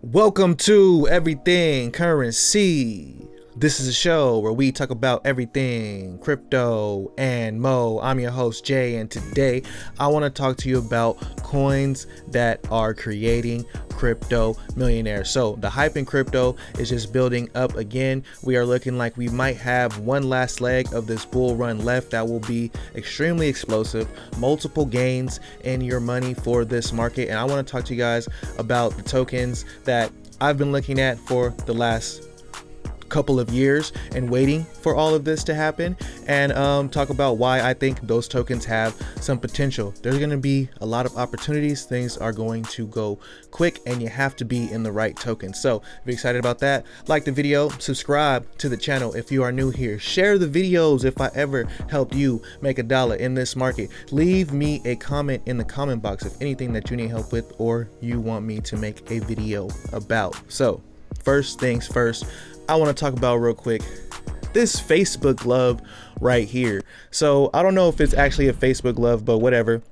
Welcome to Everything Currency. This is a show where we talk about everything crypto and mo. I'm your host Jay, and today I want to talk to you about coins that are creating crypto millionaires. So the hype in crypto is just building up again. We are looking like we might have one last leg of this bull run left that will be extremely explosive, multiple gains in your money for this market. And I want to talk to you guys about the tokens that I've been looking at for the last couple of years and waiting for all of this to happen, and talk about why I think those tokens have some potential. There's going to be a lot of opportunities. Things are going to go quick and you have to be in the right token. So if you're excited about that, like the video, subscribe to the channel if you are new here, share the videos if I ever helped you make a dollar in this market. Leave me a comment in the comment box if anything that you need help with or you want me to make a video about. So first things first, I want to talk about real quick this Facebook glove right here. So I don't know if it's actually a Facebook glove, but whatever.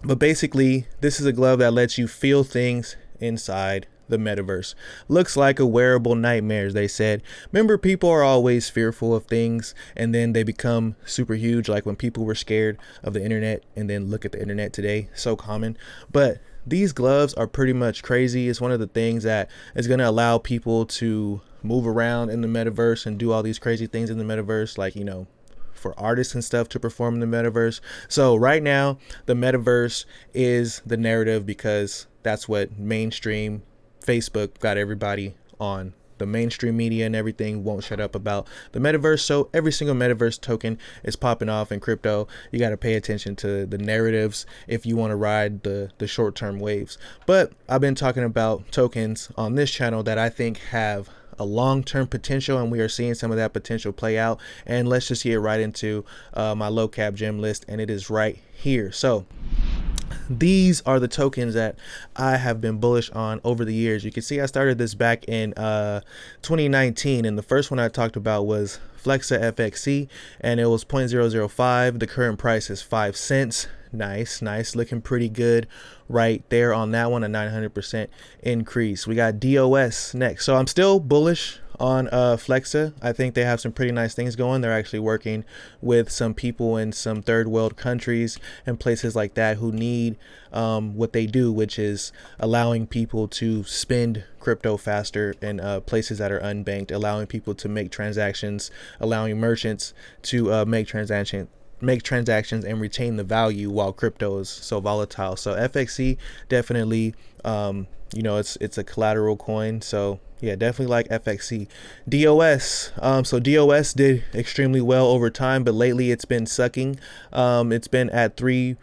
But basically, this is a glove that lets you feel things inside the metaverse. Looks like a wearable nightmare, as they said. Remember, people are always fearful of things and then they become super huge, like when people were scared of the internet, and then look at the internet today, so common. But these gloves are pretty much crazy. It's one of the things that is going to allow people to move around in the metaverse and do all these crazy things in the metaverse, like, you know, for artists and stuff to perform in the metaverse. So right now, the metaverse is the narrative because that's what mainstream Facebook got everybody on. The mainstream media and everything won't shut up about the metaverse. So every single metaverse token is popping off in crypto. You got to pay attention to the narratives if you want to ride the short-term waves. But I've been talking about tokens on this channel that I think have a long-term potential, and we are seeing some of that potential play out. And let's just get right into my low cap gem list, and it is right here. So these are the tokens that I have been bullish on over the years. You can see I started this back in 2019, and the first one I talked about was Flexa FXC, and it was 0.005. The current price is 5 cents. Nice, looking pretty good right there on that one, a 900% increase. We got DOS next. So I'm still bullish on Flexa. I think they have some pretty nice things going. They're actually working with some people in some third world countries and places like that who need what they do, which is allowing people to spend crypto faster in places that are unbanked, allowing people to make transactions, allowing merchants to make transactions and retain the value while crypto is so volatile. So FXC definitely, you know, it's a collateral coin. So yeah, definitely like FXC. DOS. So DOS did extremely well over time, but lately it's been sucking. It's been at 3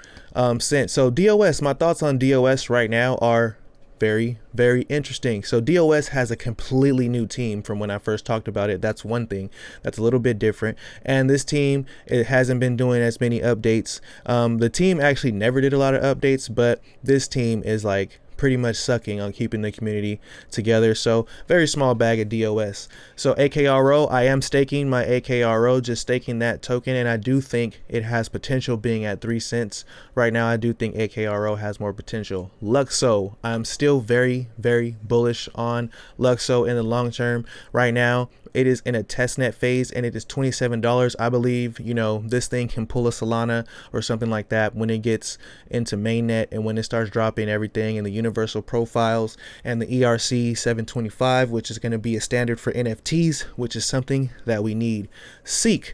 cents. So DOS, my thoughts on DOS right now are very, very interesting. So DOS has a completely new team from when I first talked about it. That's one thing that's a little bit different. And this team, it hasn't been doing as many updates. The team actually never did a lot of updates, but this team is like pretty much sucking on keeping the community together. So very small bag of DOS. So AKRO, I am staking my AKRO, just staking that token, and I do think it has potential being at 3 cents right now. I do think AKRO has more potential. Luxo, I'm still very, very bullish on Luxo in the long term. Right now it is in a testnet phase and it is $27. I believe, you know, this thing can pull a Solana or something like that when it gets into mainnet and when it starts dropping everything in the universal profiles and the ERC 725, which is going to be a standard for NFTs, which is something that we need. Seek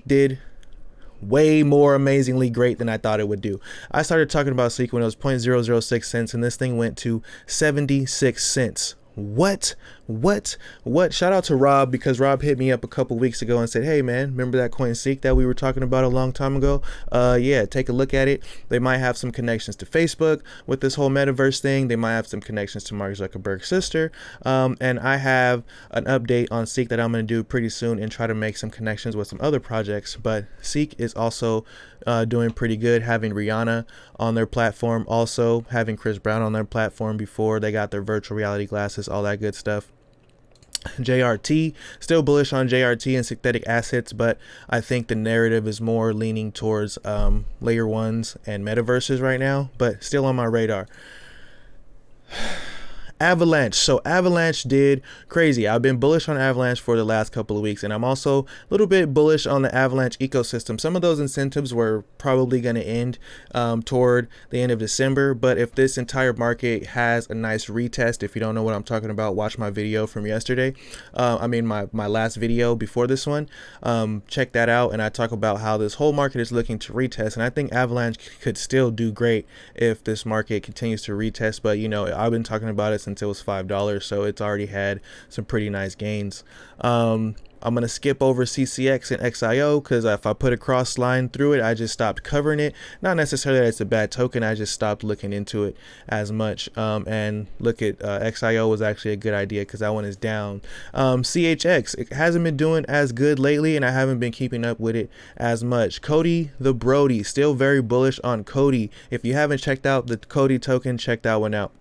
did way more amazingly great than I thought it would do. I started talking about Seek when it was 0.006 cents and this thing went to 76 cents. What? Shout out to Rob, because Rob hit me up a couple weeks ago and said, hey man, remember that coin Seek that we were talking about a long time ago? Yeah, take a look at it. They might have some connections to Facebook with this whole metaverse thing. They might have some connections to Mark Zuckerberg's sister. And I have an update on Seek that I'm going to do pretty soon and try to make some connections with some other projects. But Seek is also doing pretty good, having Rihanna on their platform, also having Chris Brown on their platform before they got their virtual reality glasses, all that good stuff. JRT, still bullish on JRT and synthetic assets, but I think the narrative is more leaning towards layer ones and metaverses right now, but still on my radar. Avalanche. So Avalanche did crazy. I've been bullish on Avalanche for the last couple of weeks, and I'm also a little bit bullish on the Avalanche ecosystem. Some of those incentives were probably going to end toward the end of December, but if this entire market has a nice retest, if you don't know what I'm talking about, watch my video from yesterday. My last video before this one. Check that out, and I talk about how this whole market is looking to retest, and I think Avalanche could still do great if this market continues to retest. But you know, I've been talking about it since it was $5, so it's already had some pretty nice gains. I'm going to skip over CCX and XIO because if I put a cross line through it, I just stopped covering it. Not necessarily that it's a bad token, I just stopped looking into it as much. And look at XIO was actually a good idea because that one is down. CHX, it hasn't been doing as good lately, and I haven't been keeping up with it as much. Cody the Brody, still very bullish on Cody. If you haven't checked out the Cody token, check that one out.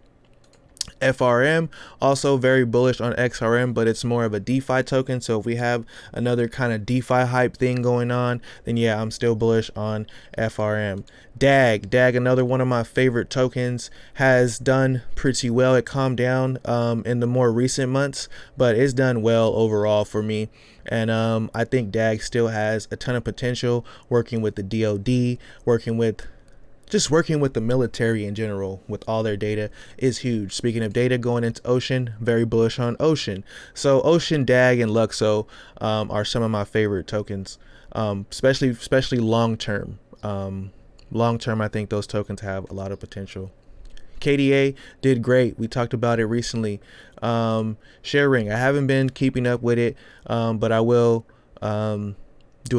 FRM, also very bullish on XRM, but it's more of a DeFi token. So if we have another kind of DeFi hype thing going on, then yeah, I'm still bullish on FRM. DAG, another one of my favorite tokens, has done pretty well. It calmed down in the more recent months, but it's done well overall for me. And I think DAG still has a ton of potential, working with the DoD, working with the military in general with all their data is huge. Speaking of data going into Ocean, very bullish on Ocean. So Ocean, DAG, and Luxo are some of my favorite tokens, especially long term. Long term, I think those tokens have a lot of potential. KDA did great. We talked about it recently. Sharing, I haven't been keeping up with it, but I will do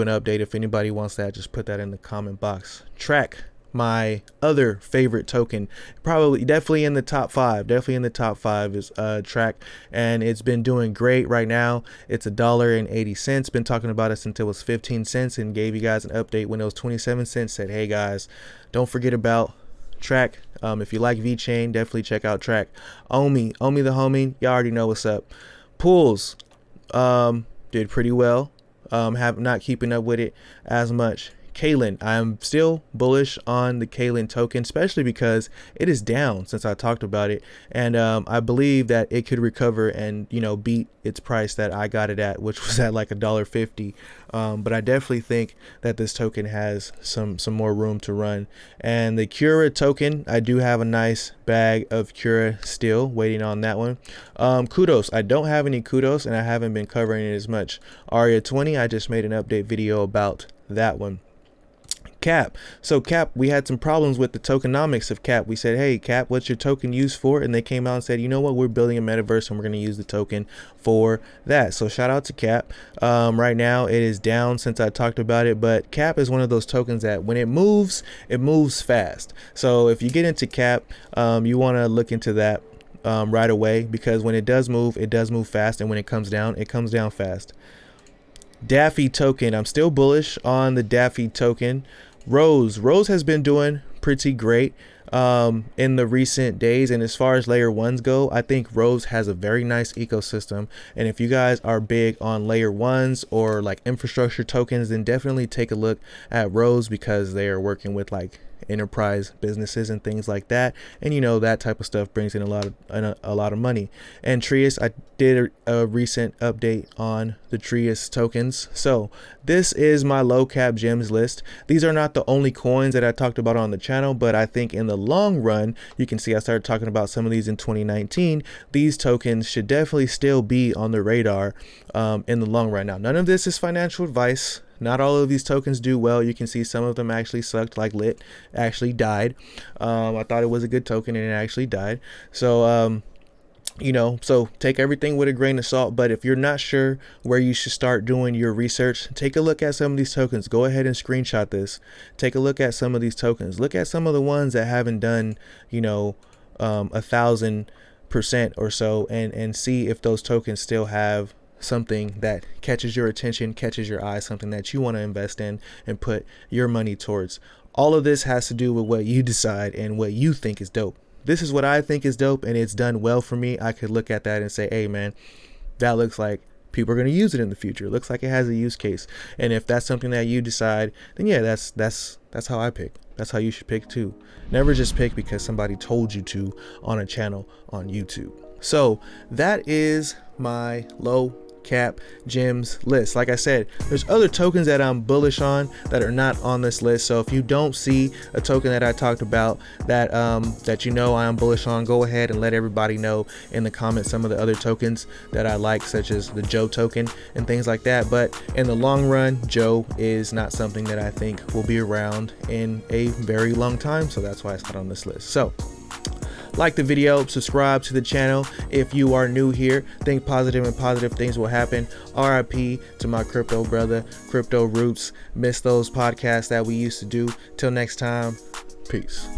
an update. If anybody wants that, just put that in the comment box. Track, my other favorite token, definitely in the top five is Track, and it's been doing great right now. It's $1.80. Been talking about it since it was 15 cents and gave you guys an update when it was 27 cents. Said, hey guys, don't forget about Track. If you like VeChain, definitely check out Track. Omi the homie, y'all already know what's up. Pools did pretty well. Have not keeping up with it as much. Kalen, I'm still bullish on the Kalen token, especially because it is down since I talked about it, and I believe that it could recover and, you know, beat its price that I got it at, which was at like $1.50. But I definitely think that this token has some more room to run. And the Cura token, I do have a nice bag of Cura still waiting on that one. Kudos, I don't have any Kudos, and I haven't been covering it as much. Aria 20, I just made an update video about that one. Cap. So Cap, we had some problems with the tokenomics of Cap. We said, hey Cap, what's your token used for? And they came out and said, you know what, we're building a metaverse and we're going to use the token for that. So shout out to Cap. Right now it is down since I talked about it, but Cap is one of those tokens that when it moves fast. So if you get into Cap, you want to look into that right away, because when it does move fast, and when it comes down fast. Daffy token, I'm still bullish on the Daffy token. Rose has been doing pretty great in the recent days, and as far as layer ones go, I think Rose has a very nice ecosystem. And if you guys are big on layer ones or like infrastructure tokens, then definitely take a look at Rose, because they are working with like enterprise businesses and things like that, and you know, that type of stuff brings in a lot of money. And Trius, I did a recent update on the Trius tokens. So this is my low cap gems list. These are not the only coins that I talked about on the channel, but I think in the long run, you can see I started talking about some of these in 2019. These tokens should definitely still be on the radar in the long run. Now, none of this is financial advice. Not all of these tokens do well. You can see some of them actually sucked, like Lit actually died. I thought it was a good token and it actually died. So, you know, so take everything with a grain of salt. But if you're not sure where you should start doing your research, take a look at some of these tokens. Go ahead and screenshot this. Take a look at some of these tokens. Look at some of the ones that haven't done, you know, 1,000% or so, and see if those tokens still have something that catches your attention, catches your eye, something that you want to invest in and put your money towards. All of this has to do with what you decide and what you think is dope. This is what I think is dope, and it's done well for me. I could look at that and say, hey man, that looks like people are going to use it in the future. It looks like it has a use case. And if that's something that you decide, then yeah, that's how I pick. That's how you should pick too. Never just pick because somebody told you to on a channel on YouTube. So that is my low cap gems list. Like I said, there's other tokens that I'm bullish on that are not on this list. So if you don't see a token that I talked about that that I am bullish on, go ahead and let everybody know in the comments some of the other tokens that I like, such as the Joe token and things like that. But in the long run, Joe is not something that I think will be around in a very long time, so that's why it's not on this list. So like the video, subscribe to the channel if you are new here. Think positive and positive things will happen. RIP to my crypto brother, Crypto Roots. Miss those podcasts that we used to do. Till next time, peace.